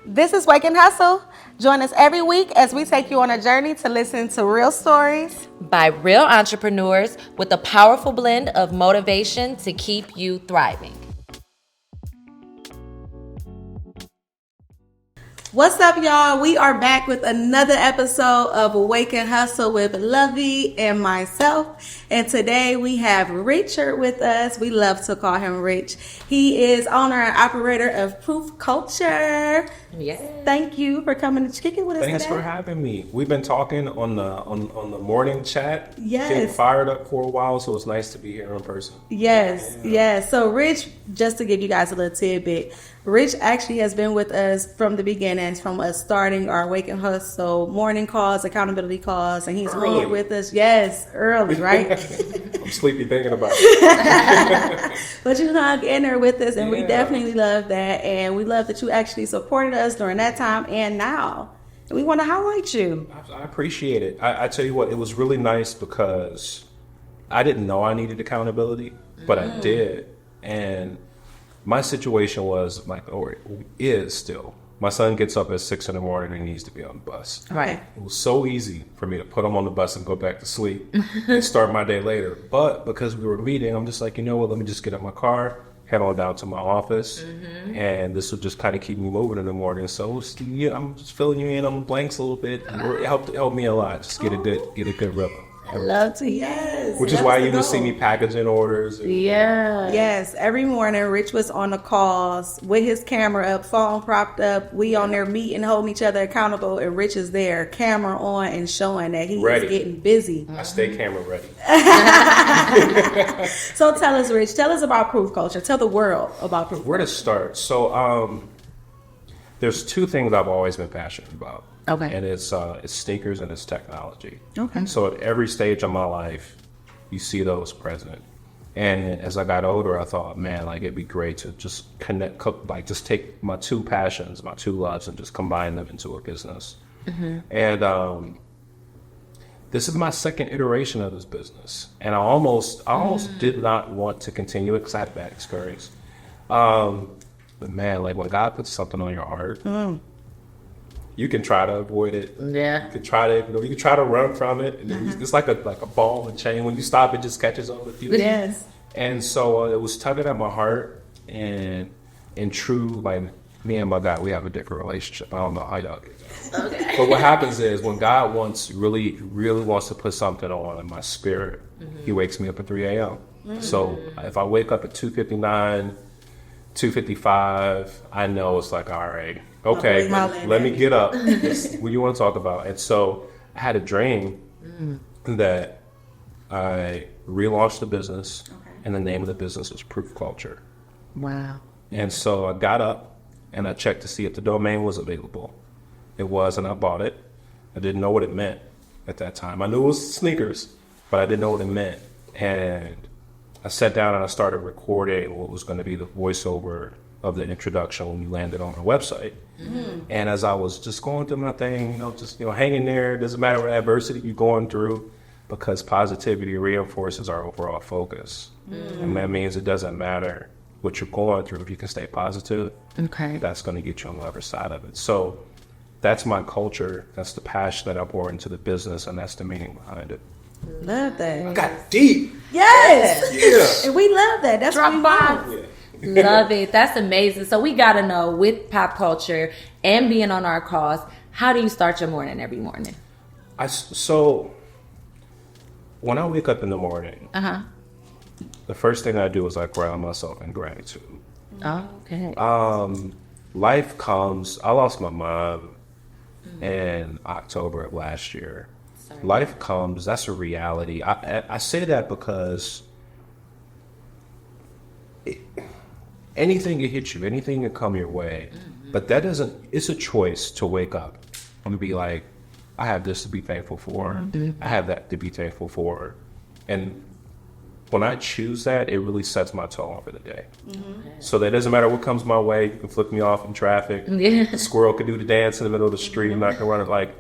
This is Wake and Hustle. Join us every week as we take you on a journey to listen to real stories by real entrepreneurs with a powerful blend of motivation to keep you thriving. What's up, y'all? We are back with another episode of Wake and Hustle with Lovey and myself. And today we have Richard with us. We love to call him Rich. He is owner and operator of Proofculture. Yes. Thank you for coming to kick it with us Thanks today. for having me. We've been talking on the morning chat. Yes. Getting fired up for a while, so it's nice to be here in person. Yes. So Rich, just to give you guys a little tidbit, Rich actually has been with us from the beginnings, from us starting our Wake and Hustle morning calls, accountability calls, and he's Early. been with us. Yes, early, right? I'm sleepy thinking about it. But you hung in there with us, and we Yeah. definitely love that. And we love that you actually supported us during that time and now. And we want to highlight you. I appreciate it. I tell you what, it was really nice because I didn't know I needed accountability, but I did. And my situation was like, or it is still. My son gets up at 6 in the morning and he needs to be on the bus. Right. It was so easy for me to put him on the bus and go back to sleep and start my day later. But because we were meeting, I'm just like, you know what, let me just get in my car, head on down to my office, and this will just kind of keep me moving in the morning. So I'm just filling you in on the blanks a little bit. It helped me a lot. Just get a good rhythm. I love to hear. Which is why you will see me packaging orders. Yeah. Yes, every morning Rich was on the calls with his camera up, phone propped up. We on there meeting, holding each other accountable, and Rich is there, camera on and showing that he Ready. is getting busy. I stay camera ready. So tell us, Rich, tell us about Proofculture. Tell the world about Proofculture. Where to start? So there's two things I've always been passionate about. Okay. And it's sneakers and it's technology. Okay. So at every stage of my life, you see those present. And as I got older, I thought, man, like it'd be great to just just take my two passions, my two loves, and just combine them into a business. And this is my second iteration of this business, and I almost did not want to continue it because I had bad experience. But man, like when God puts something on your heart, you can try to avoid it. Yeah. You can try to run from it. And it's like a ball and chain. When you stop, it just catches up with you. Yes. And so it was tugging at my heart, and in true, like me and my God, we have a different relationship. I don't know how y'all get that. Okay. But what happens is when God really wants to put something on in my spirit, He wakes me up at 3 a.m. So if I wake up at 2:59, 2:55, I know it's like, all right, okay, let me get up. What you want to talk about? And so I had a dream that I relaunched the business, and the name of the business was Proofculture. Wow. And so I got up and I checked to see if the domain was available. It was, and I bought it. I didn't know what it meant at that time. I knew it was sneakers, but I didn't know what it meant. And I sat down and I started recording what was going to be the voiceover of the introduction when we landed on our website. And as I was just going through my thing, hanging there, doesn't matter what adversity you're going through, because positivity reinforces our overall focus. And that means it doesn't matter what you're going through. If you can stay positive, that's going to get you on the other side of it. So that's my culture. That's the passion that I pour into the business, and that's the meaning behind it. Love that. I got deep. Yes. Yeah. And we love that. That's what we Drop want. Love it. That's amazing. So we got to know, with pop culture and being on our calls, how do you start your morning every morning? So when I wake up in the morning, the first thing I do is I ground myself in gratitude. Okay. Life comes. I lost my mom in October of last year. Sorry. Life comes. That's a reality. I say that because anything can hit you, anything can come your way, but that doesn't. It's a choice to wake up and be like, I have this to be thankful for. I have that to be thankful for, and when I choose that, it really sets my tone for the day. So that doesn't matter what comes my way. You can flick me off in traffic. Yeah. A squirrel could do the dance in the middle of the street. I'm not gonna run it. Like,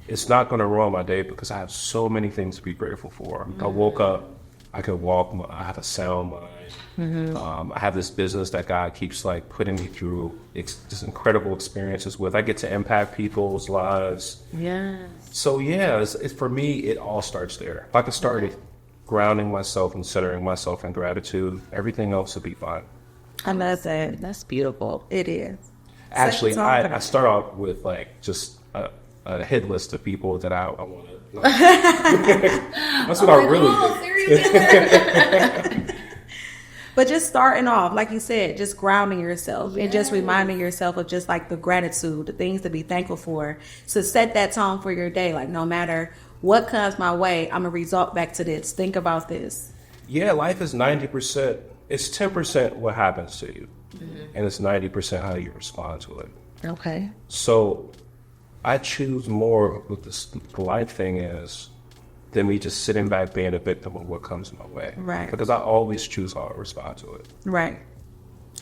it's not gonna ruin my day because I have so many things to be grateful for. I woke up I could walk. I have a sound mind. I have this business that God keeps like putting me through just incredible experiences with. I get to impact people's lives. Yeah. So yeah, it's for me, it all starts there. If I could start grounding myself and centering myself in gratitude, everything else would be fine. I love that. That's beautiful. It is. Actually, I start off with like just a hit list of people that I want to. That's what I really do. But just starting off, like you said, just grounding yourself and just reminding yourself of just like the gratitude, the things to be thankful for, to set that tone for your day. Like no matter what comes my way, I'm gonna resort back to this. Think about this. Yeah, life is 90%. It's 10% what happens to you, and it's 90% how you respond to it. Okay. So I choose more with the life thing is than me just sitting back being a victim of what comes my way. Right. Because I always choose how I respond to it. Right.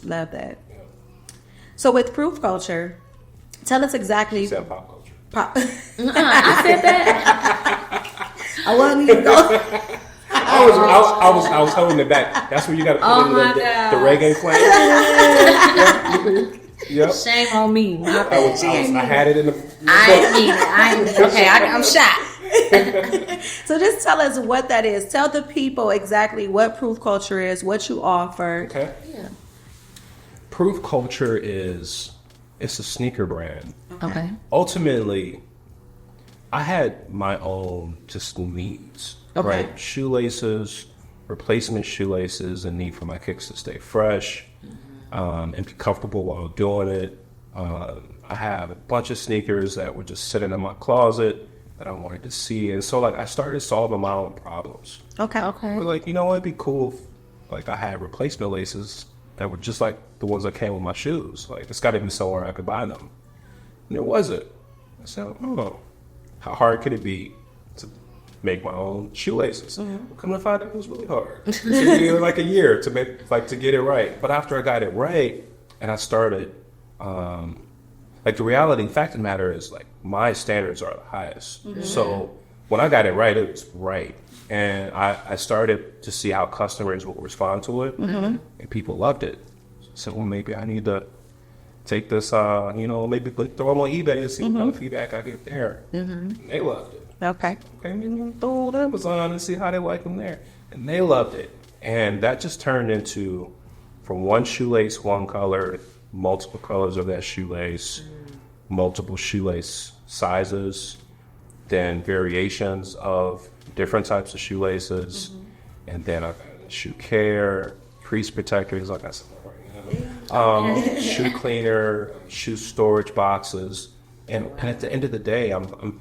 Love that. Yeah. So with Proofculture, tell us exactly. You said pop culture. I said that. I wasn't even going. I was holding it back. That's where you got to put in the reggae playing. Yep. Shame on me. I had it in the. I ain't mean it. Okay, I'm shot. So just tell us what that is. Tell the people exactly what Proofculture is, what you offer. Okay. Yeah. Proofculture it's a sneaker brand. Okay. Ultimately, I had my own just needs. Okay. Right? Shoelaces, replacement shoelaces, and need for my kicks to stay fresh and be comfortable while doing it. I have a bunch of sneakers that were just sitting in my closet that I wanted to see. And so, like, I started solving my own problems. Okay. But, like, you know what? It'd be cool if, like, I had replacement laces that were just like the ones that came with my shoes. Like, it's got to be somewhere I could buy them. And it wasn't. I said, oh, how hard could it be to make my own shoelaces? Come to find out, it was really hard. It took me like a year to get it right. But after I got it right, and I started, like the reality, fact of the matter is, like, my standards are the highest. So when I got it right, it was right. And I started to see how customers will respond to it, and people loved it. So, well, maybe I need to take this, maybe throw them on eBay and see what kind of feedback I get there. And they loved it. Okay. Throw it on Amazon and see how they like them there. And they loved it. And that just turned into, from one shoelace, one color, multiple colors of that shoelace, multiple shoelace sizes, then variations of different types of shoelaces, and then I've got shoe care, crease protectors, like I said right now, shoe cleaner, shoe storage boxes, and at the end of the day, I'm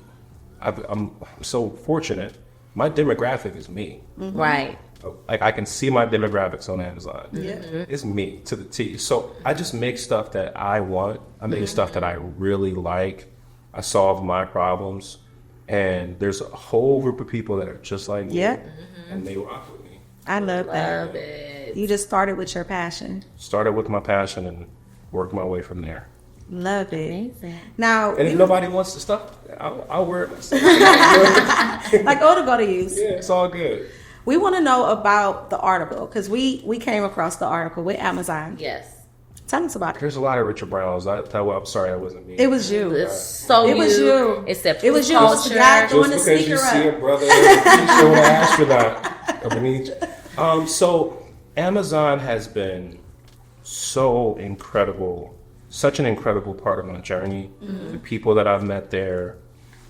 so fortunate. My demographic is me. Right. Like, I can see my demographics on Amazon. Yeah. It's me to the T. So I just make stuff that I want. I make stuff that I really like. I solve my problems. And there's a whole group of people that are just like me. Yeah. And they rock with me. I love that. Love it. You just started with your passion. Started with my passion and worked my way from there. Love it. Amazing. Now, And if nobody wants the stuff, I'll wear it myself. like go to use. Yeah, it's all good. We want to know about the article because we came across the article with Amazon. Yes. Tell us about it. There's a lot of Richard Browns. I'm sorry, that wasn't me. It was you. It's so It was you. Except It was you. It was the guy throwing the Just because you sneaker see up. a brother showing an astronaut. So Amazon has been so incredible, such an incredible part of my journey. The people that I've met there.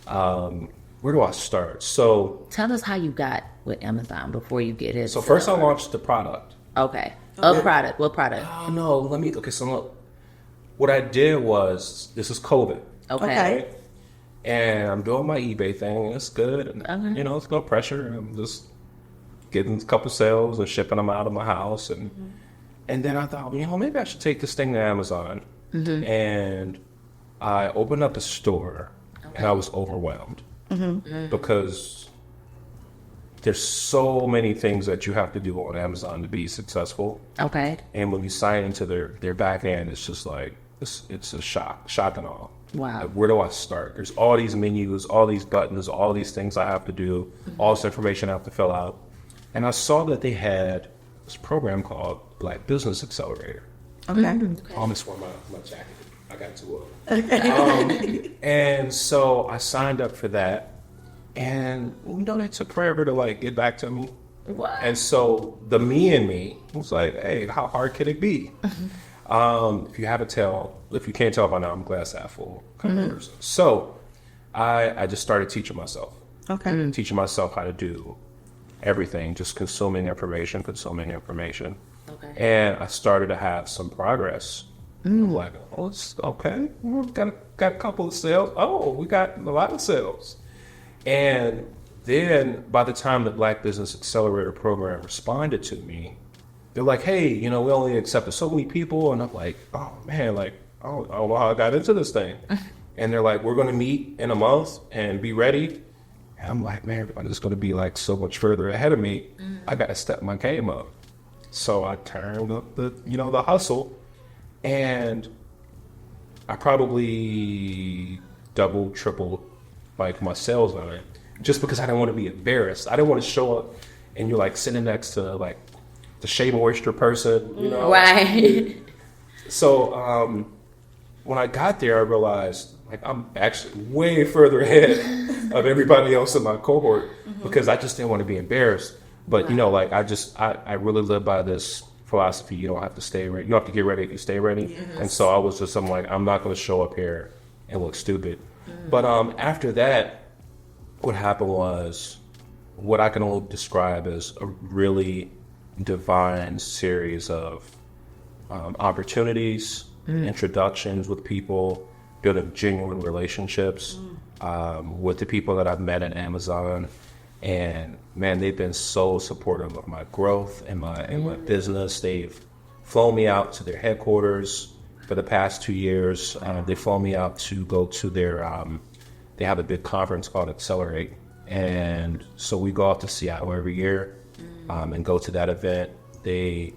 Where do I start? So tell us how you got with Amazon before you get it. So first I launched the product. Okay. A product. What product? Oh no, so look. What I did was, this is COVID. Okay. Right? And I'm doing my eBay thing, and it's good. And, it's no pressure. I'm just getting a couple sales and shipping them out of my house. And then I thought, maybe I should take this thing to Amazon. And I opened up a store, and I was overwhelmed. Because there's so many things that you have to do on Amazon to be successful. Okay. And when you sign into their back end, it's just like, it's a shock and awe. Wow. Like, where do I start? There's all these menus, all these buttons, all these things I have to do, all this information I have to fill out. And I saw that they had this program called Black Business Accelerator. Okay. I almost wore my jacket. I got too old. And so I signed up for that. And, they took forever to, like, get back to me. What? And so the me in me was like, hey, how hard can it be? If you can't tell by now, I'm glass half full kind of person. So I just started teaching myself. Okay. Teaching myself how to do everything, just consuming information. Okay. And I started to have some progress. I'm like, oh, it's okay. We got a couple of sales. Oh, we got a lot of sales. And then by the time the Black Business Accelerator program responded to me, they're like, hey, we only accepted so many people. And I'm like, oh, man, like, I don't know how I got into this thing. And they're like, we're going to meet in a month and be ready. And I'm like, man, everybody's going to be like so much further ahead of me. I got to step my game up. So I turned up the hustle, and I probably doubled, tripled like my sales on it, just because I didn't want to be embarrassed. I didn't want to show up and you're like sitting next to like the Shea Moisture person, Right. So when I got there, I realized like I'm actually way further ahead of everybody else in my cohort because I just didn't want to be embarrassed. But like I really live by this philosophy: you don't have to stay ready. You don't have to get ready if you stay ready. Yes. And so I'm like, I'm not going to show up here and look stupid. But after that, what happened was what I can only describe as a really divine series of opportunities, introductions with people, building genuine relationships with the people that I've met at Amazon. And man, they've been so supportive of my growth and my business. They've flown me out to their headquarters for the past 2 years. They flown me out to go to their, they have a big conference called Accelerate. And so we go out to Seattle every year and go to that event. They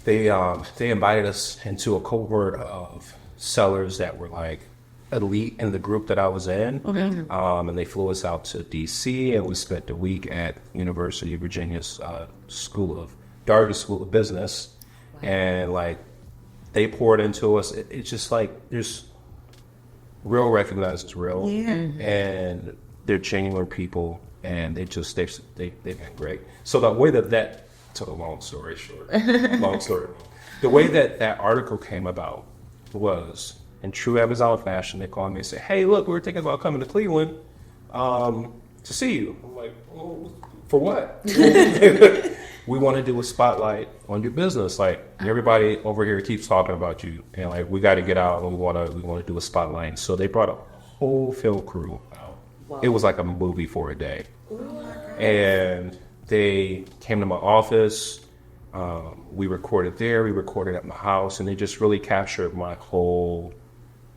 invited us into a cohort of sellers that were like elite in the group that I was in. Okay. And they flew us out to DC, and we spent the week at University of Virginia's Darden School of Business. Wow. And like they poured into us. It's just like there's real recognizes real, and they're genuine people, and they've been great. So the way that took a long story short, the way that article came about was, in true Amazon fashion, they called me and said, hey, look, we're thinking about coming to Cleveland to see you. I'm like, well, for what? We want to do a spotlight on your business. Like, everybody over here keeps talking about you, and like, we got to get out, and we want to do a spotlight. So they brought a whole film crew out. Wow. It was like a movie for a day. And they came to my office. We recorded there. We recorded at my house, and they just really captured my whole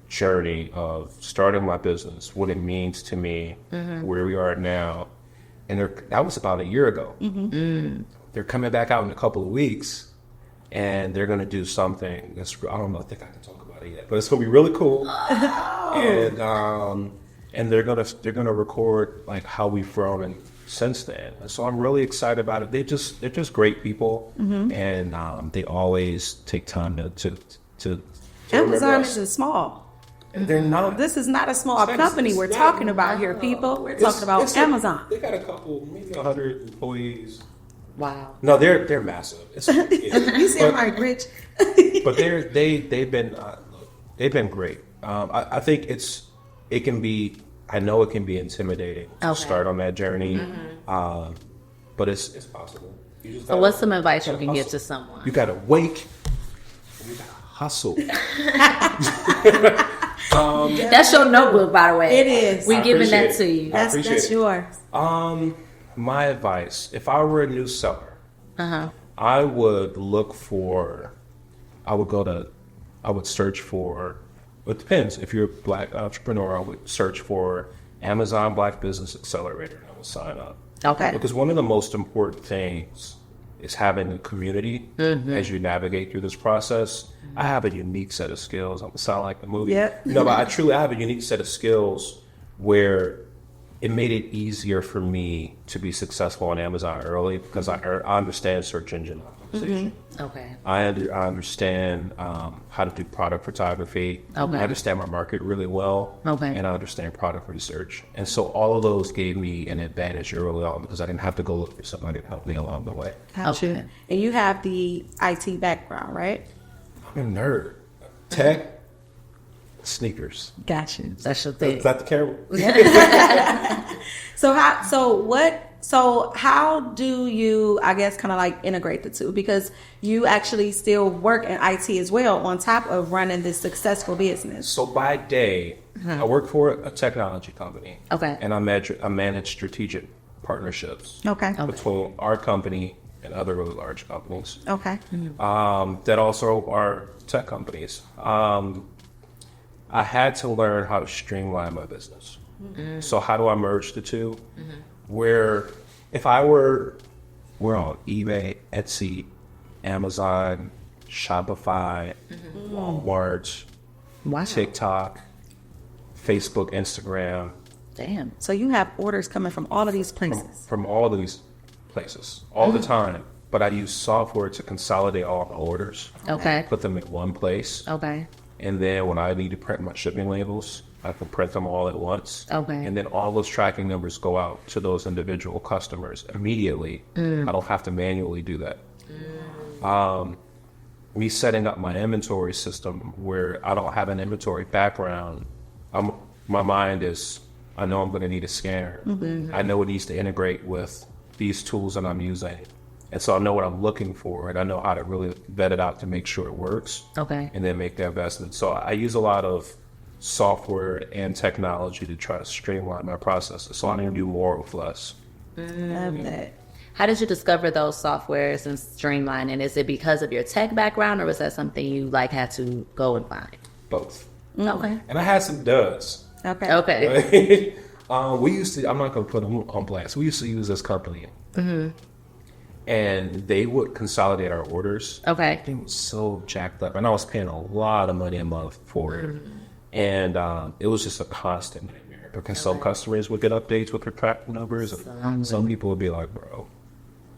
journey of starting my business, what it means to me, where we are now. And that was about a year ago. They're coming back out in a couple of weeks, and they're going to do something that's, I don't know, I think I can talk about it yet, but it's going to be really cool. And they're going to record like how we've grown since then. And so I'm really excited about it. They're just great people, and they always take time to Amazon isn't small. They're not. This is not a small company we're talking about here, people. We're talking about Amazon. They got a couple, maybe 100 employees. Wow. No, they're massive. You see, I'm like rich. But they've been great. I think it can be intimidating to start on that journey, but it's possible. So what's some advice you can give to someone? You gotta wake. You gotta hustle. That's your notebook, by the way. It is. We're giving that to you. That's yours. My advice: if I were a new seller, I would search for. It depends. If you're a Black entrepreneur, I would search for Amazon Black Business Accelerator, and I would sign up. Okay. Because one of the most important things is having a community as you navigate through this process. I have a unique set of skills. I'm gonna sound like the movie. Yep. No, but I truly have a unique set of skills where it made it easier for me to be successful on Amazon early because I understand search engine optimization. Okay. I understand how to do product photography. Okay. I understand my market really well. Okay. And I understand product research. And so all of those gave me an advantage early on because I didn't have to go look for somebody to help me along the way. Gotcha. Okay. And you have the IT background, right? I'm a nerd. Tech, sneakers. Gotcha. That's your thing. Is that the camera? So how do you, I guess, kind of like integrate the two? Because you actually still work in IT as well on top of running this successful business. So by day, I work for a technology company. Okay. And I manage strategic partnerships Okay. between our company and other really large companies. Okay. That also are tech companies. I had to learn how to streamline my business. So how do I merge the two? Where if we're on eBay, Etsy, Amazon, Shopify, Walmart, TikTok, Facebook, Instagram, Damn. So you have orders coming from all of these places. from all of these places all the time. But I use software to consolidate all the orders, Okay. put them in one place. Okay. And then when I need to print my shipping labels, I can print them all at once. Okay. And then all those tracking numbers go out to those individual customers immediately. I don't have to manually do that. Me setting up my inventory system where I don't have an inventory background, my mind is, I know I'm going to need a scanner. I know it needs to integrate with these tools that I'm using. And so I know what I'm looking for, and I know how to really vet it out to make sure it works. Okay. And then make the investment. So I use a lot of software and technology to try to streamline my processes so I can do more with less. Love that. How did you discover those softwares and streamline? And is it because of your tech background, or was that something you like had to go and find? Both. Okay. And I had some duds. Okay. Okay. We used to, I'm not going to put them on blast. We used to use this company. And they would consolidate our orders. Okay. It was so jacked up. And I was paying a lot of money a month for it. And it was just a constant nightmare because some customers would get updates with their tracking numbers. And some people would be like, bro,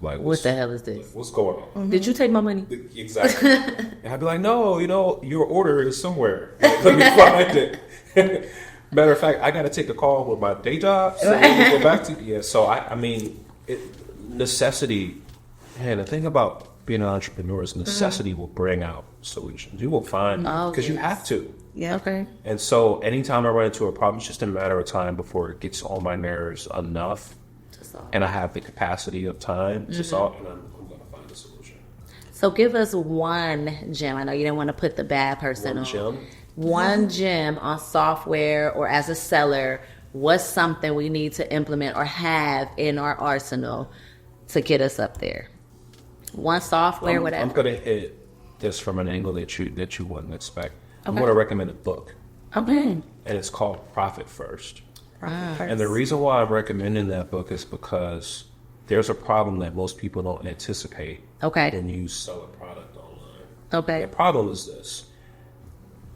like, What the hell is this? what's going on? Did you take my money? Exactly. And I'd be like, no, your order is somewhere. Let me find it. Matter of fact, I got to take a call with my day job. So let me go back to So I mean, necessity. And the thing about being an entrepreneur is necessity will bring out solutions. You will find, because you have to. Yeah. Okay. And so anytime I run into a problem, it's just a matter of time before it gets on my nerves enough. And I have the capacity of time to solve it, and I'm going to find a solution. So give us one gem. I know you didn't want to put the bad person One on. gem? One gem on software or as a seller. What's something we need to implement or have in our arsenal to get us up there? One software, whatever. I'm going to hit this from an angle that you wouldn't expect. I'm Okay. going to recommend a book, Okay. and it's called Profit First. First. And the reason why I'm recommending that book is because there's a problem that most people don't anticipate Okay. when you sell a product online. Okay. The problem is this.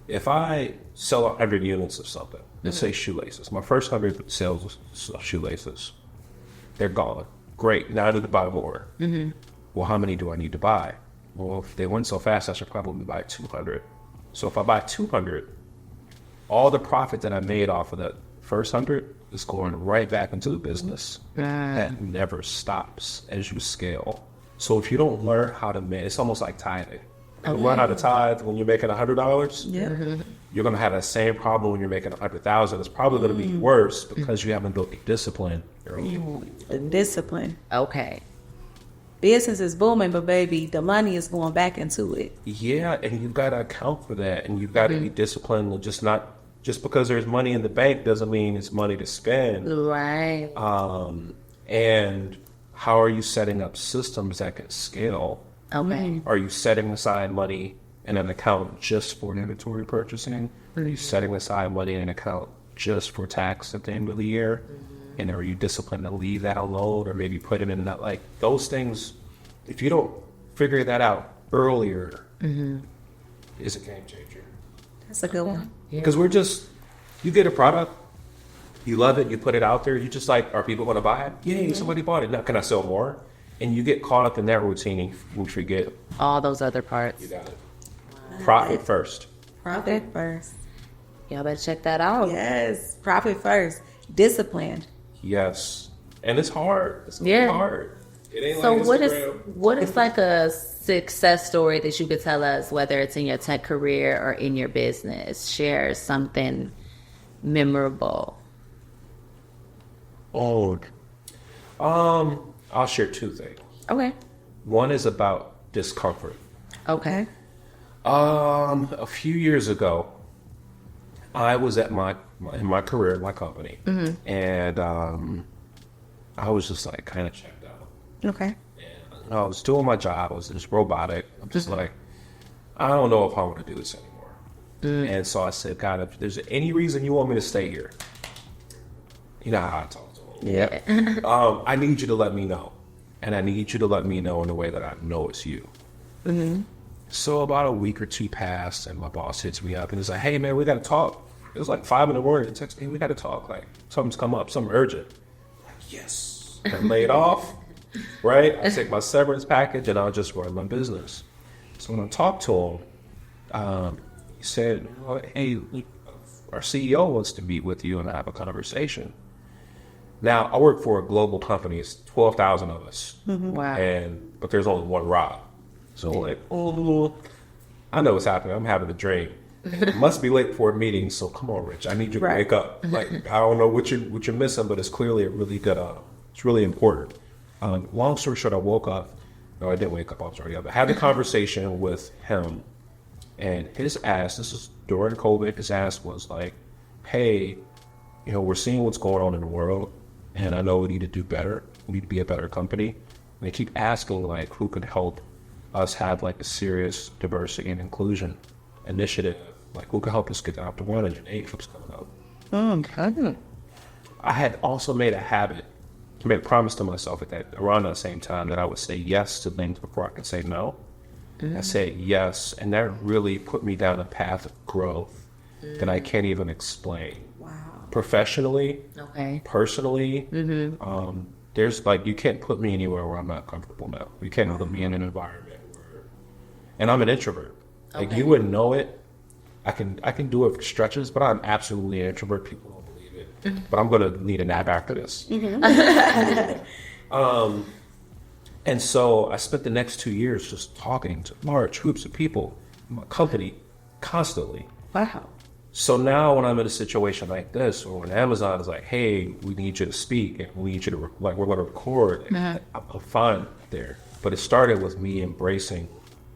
If I sell 100 units of something, let's say shoelaces, my first 100 sales of shoelaces, they're gone. Great, now I need to buy more. Well, how many do I need to buy? Well, if they went so fast, I should probably buy 200. So if I buy 200, all the profit that I made off of that first 100 is going right back into the business. That never stops as you scale. So if you don't learn how to manage, it's almost like tithing. You learn how to tithe when you're making $100. Yeah. You're going to have that same problem when you're making 100,000. It's probably going to be worse because you haven't built the discipline early. The discipline. Okay. Business is booming, but baby, the money is going back into it. Yeah, and you've got to account for that, and you've got to be disciplined. Just because there's money in the bank doesn't mean it's money to spend. Right. And how are you setting up systems that can scale? Okay. Are you setting aside money in an account just for inventory purchasing? Are you setting aside money in an account just for tax at the end of the year? And are you disciplined to leave that alone or maybe put it in that, like those things, if you don't figure that out earlier, is a game changer. That's a good one. Because you get a product, You love it. You put it out there. You just like, are people going to buy it? Yay, somebody bought it. Now, can I sell more? And you get caught up in that routine and you forget. All those other parts. You got it. Profit first. Profit first. Y'all better check that out. Yes. Profit first. Discipline. Yes. And it's hard. It's hard. It ain't So like what is like a success story that you could tell us, whether it's in your tech career or in your business? Share something memorable. Oh, I'll share two things. Okay. One is about discomfort. Okay. A few years ago, I was at in my career, my company, and I was just like kind of checked out. Okay. And I was doing my job. I was just robotic. I'm just like, I don't know if I want to do this anymore. And so I said, God, if there's any reason you want me to stay here, you know how I talk to them. Yeah. I need you to let me know. And I need you to let me know in a way that I know it's you. So about a week or two passed, and my boss hits me up and he's like, hey, man, we got to talk. It was like 5 a.m. He texted me, we got to talk. Like, something's come up, something urgent. Like, yes. I'm laid off, right? I take my severance package and I'll just run my business. So when I talked to him, he said, hey, our CEO wants to meet with you and have a conversation. Now, I work for a global company. It's 12,000 of us. Wow. But there's only one Rob. So like, oh, I know what's happening. I'm having a dream. It must be late for a meeting. So come on, Rich. I need you to wake up. Like, I don't know what you're missing, but it's clearly a really good. It's really important. Long story short, I woke up. No, I didn't wake up. I was already up. I had the conversation with him, and his ask. This is during COVID. His ask was like, "Hey, we're seeing what's going on in the world, and I know we need to do better. We need to be a better company." And they keep asking like, who could help us have like a serious diversity and inclusion initiative? Like, who could help us get out to one and AFib's coming up. I had also made a promise to myself around that same time that I would say yes to things before I could say no. I said yes, and that really put me down a path of growth that I can't even explain. Wow. Professionally, personally, there's like, you can't put me anywhere where I'm not comfortable now. You can't put me in an environment where, and I'm an introvert. Like, you wouldn't know it. I can do it for stretches, but I'm absolutely an introvert. People don't believe it, but I'm gonna need a nap after this. And so I spent the next 2 years just talking to large groups of people in my company constantly. Wow. So now when I'm in a situation like this, or when Amazon is like, hey, we need you to speak, and we need you to, we're going to record, I'm fine there. But it started with me embracing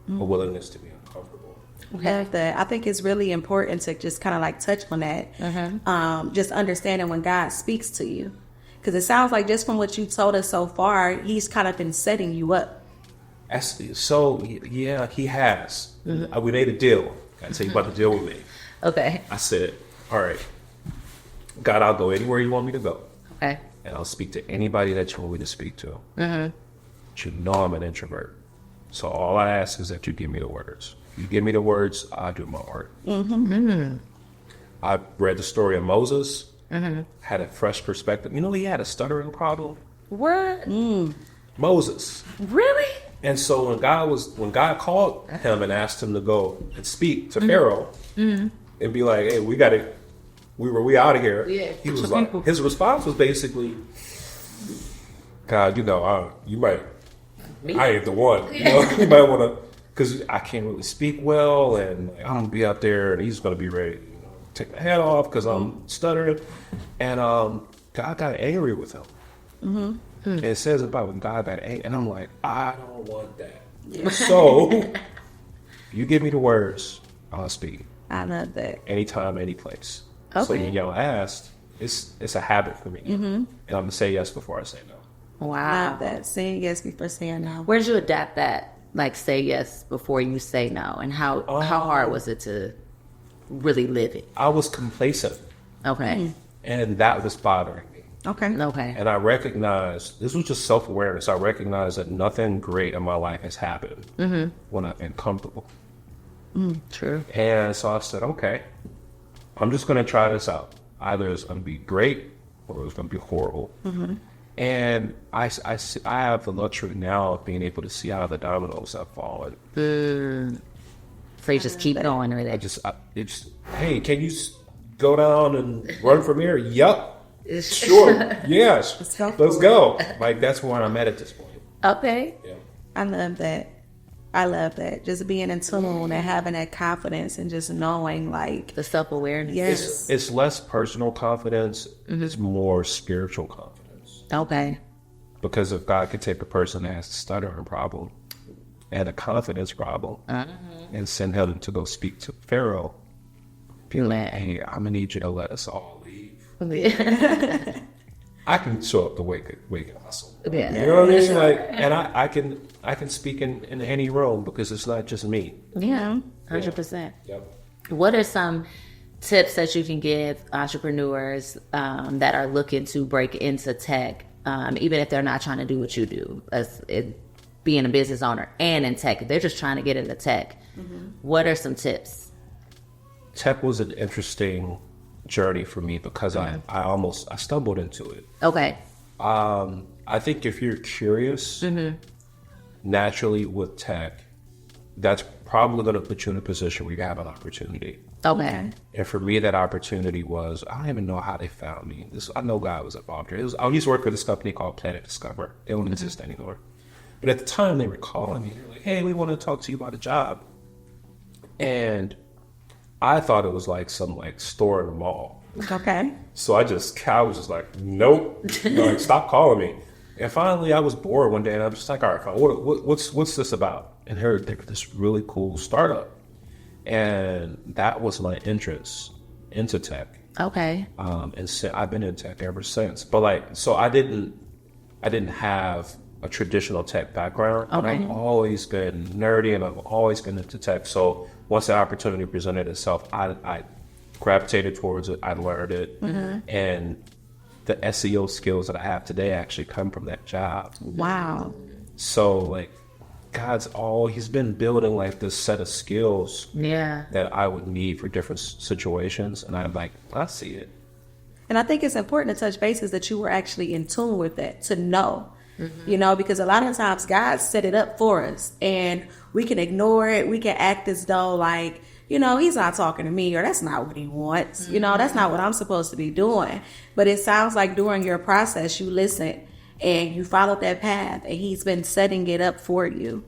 a willingness to be uncomfortable. I think it's really important to just kind of like touch on that. Just understanding when God speaks to you. Because it sounds like just from what you told us so far, he's kind of been setting you up. So, yeah, he has. We made a deal. Got to tell you about the deal we made. Okay. I said, all right, God, I'll go anywhere you want me to go. Okay. And I'll speak to anybody that you want me to speak to. But you know I'm an introvert. So all I ask is that you give me the words. You give me the words, I'll do my art. I read the story of Moses, had a fresh perspective. You know, he had a stuttering problem. What? Moses. Really? And so when God called him and asked him to go and speak to Pharaoh and be like, hey, we out of here. Yeah. He was like, his response was basically, God, you might, I ain't the one. You might want to, because I can't really speak well, and I'm going to be out there, and he's going to be ready to take my head off because I'm stuttering. And God got angry with him. And it says about when God got angry, and I'm like, I don't want that. Yeah. So, you give me the words, I'll speak. I love that. Anytime, any place. Okay. So when y'all asked, it's a habit for me. And I'm going to say yes before I say no. Wow. I love that. Saying yes before saying no. Where did you adapt that? Like, say yes before you say no? And how hard was it to really live it? I was complacent. Okay. And that was bothering me. Okay. And I recognized, this was just self-awareness. I recognized that nothing great in my life has happened when I've been comfortable. True. And so I said, okay, I'm just going to try this out. Either it's going to be great or it was going to be horrible. And I have the luxury now of being able to see how the dominoes have fallen. So you just keep going with it. Hey, can you go down and run from here? Yup. Sure. Yes. Let's go. Like, that's where I'm at this point. Okay. Yeah. I love that. Just being in tune and having that confidence and just knowing, like, The self-awareness. yes. It's less personal confidence. It's more spiritual confidence. Okay. Because if God could take a person that has a stuttering problem and a confidence problem and send him to go speak to Pharaoh, be like, hey, I'm going to need you to let us all leave. I can show up to wake and hustle. Yeah. You know what I mean? Like, and I can speak in any room because it's not just me. Yeah, 100%. Yep. What are some tips that you can give entrepreneurs that are looking to break into tech, even if they're not trying to do what you do, as being a business owner and in tech? They're just trying to get into tech. What are some tips? Tech was an interesting journey for me because I stumbled into it. Okay. I think if you're curious, naturally with tech, that's probably going to put you in a position where you have an opportunity. Okay. And for me, that opportunity was, I don't even know how they found me. I know God was involved here. I used to work for this company called Planet Discover. They don't exist anymore. But at the time, they were calling me. They were like, hey, we want to talk to you about a job. And I thought it was like some store in the mall. Okay. So I was just like, nope. Like, stop calling me. And finally, I was bored one day, and I was just like, all right, fine. What's this about? And they're this really cool startup. And that was my interest into tech. Okay. And so I've been in tech ever since. But so I didn't have a traditional tech background. Okay. I've always been nerdy, and I've always been into tech. So once the opportunity presented itself, I gravitated towards it. I learned it, and the SEO skills that I have today actually come from that job. Wow. So He's been building this set of skills that I would need for different situations, and I'm like, I see it. And I think it's important to touch bases that you were actually in tune with that, to know, because a lot of times God set it up for us and we can ignore it. We can act as though he's not talking to me, or that's not what he wants. That's not what I'm supposed to be doing. But it sounds like during your process, you listened and you followed that path, and he's been setting it up for you.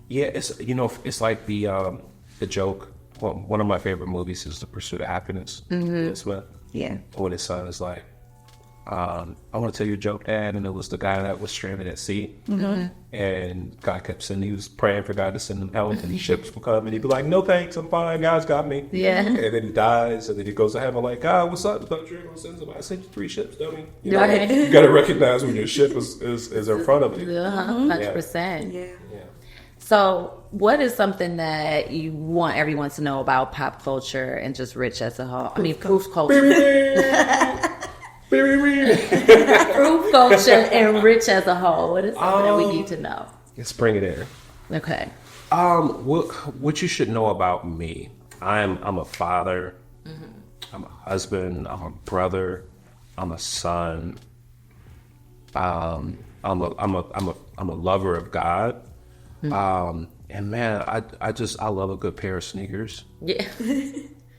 Yeah, it's like the joke. Well, one of my favorite movies is The Pursuit of Happiness. Smith. Yeah. When his son is like, I want to tell you a joke, Dad, and it was the guy that was stranded at sea, and God kept sending. He was praying for God to send him help, and ships would come, and he'd be like, "No thanks, I'm fine. God's got me." Yeah. And then he dies, and then he goes to heaven like, "God, what's up? I thought you were gonna send somebody. I sent you 3 ships, dummy." Right. You got to recognize when your ship is in front of you. 100%. Yeah. So what is something that you want everyone to know about pop culture and just Rich as a whole? I mean, proof culture. Proof culture and Rich as a whole. What is something that we need to know? Let's bring it in. Okay. What you should know about me? I'm a father. I'm a husband. I'm a brother. I'm a son. I'm a lover of God. And man, I love a good pair of sneakers. Yeah.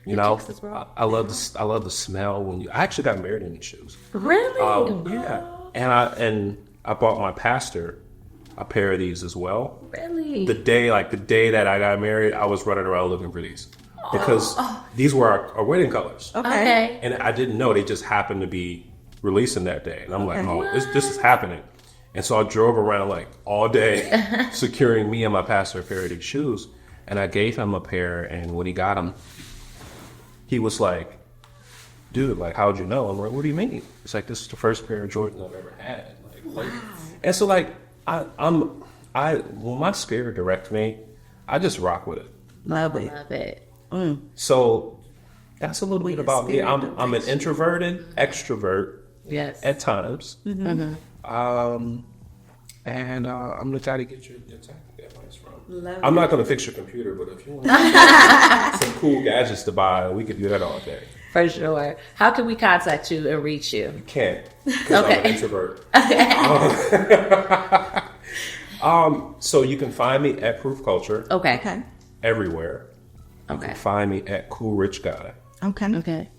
I love the smell when I actually got married in these shoes. Really? Yeah. And I bought my pastor a pair of these as well. Really? The day that I got married, I was running around looking for these because these were our wedding colors. Okay. And I didn't know they just happened to be releasing that day. And I'm like, oh, this is happening. And so I drove around all day securing me and my pastor a pair of these shoes. And I gave him a pair, and when he got them, he was like, dude, how'd you know? I'm like, what do you mean? It's like, this is the first pair of Jordans I've ever had. Wow. And so when my spirit directs me, I just rock with it. Love it. Love it. So that's a little bit about me. I'm an introverted extrovert. Yes. At times. And I'm gonna try to get your tech advice from. I'm not gonna fix your computer, but if you want some cool gadgets to buy, we could do that all day. For sure. How can we contact you and reach you? You can't. Because Okay. I'm an introvert. So you can find me at Proofculture Okay. Okay. everywhere. You Okay. can find me at Cool Rich Guy Okay. Okay.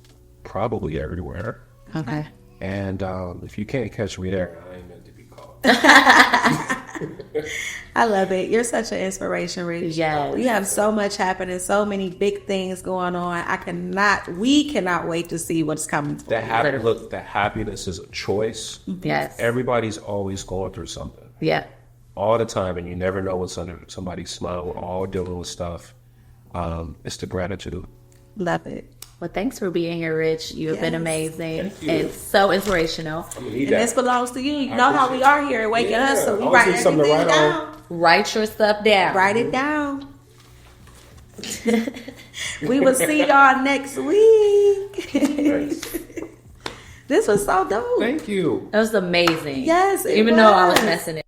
probably everywhere. Okay. And if you can't catch me there, I ain't meant to be called. I love it. You're such an inspiration, Rich. Yes. You have so much happening, so many big things going on. We cannot wait to see what's coming. That happiness is a choice. Yes. Everybody's always going through something. Yeah. All the time, and you never know what's under somebody's smile. We're all dealing with stuff. It's the gratitude. Love it. Well, thanks for being here, Rich. You have been Yes. amazing. Thank you. It's so inspirational. I'm gonna need And this that. belongs to you. You know how we are here at Waking Yeah, Us, so we always write need something to everything write on. down. Write your stuff down. Write it down. We will see y'all next week. Thanks. This was so dope. Thank you. It was amazing. Yes, it Even though I was was. messing it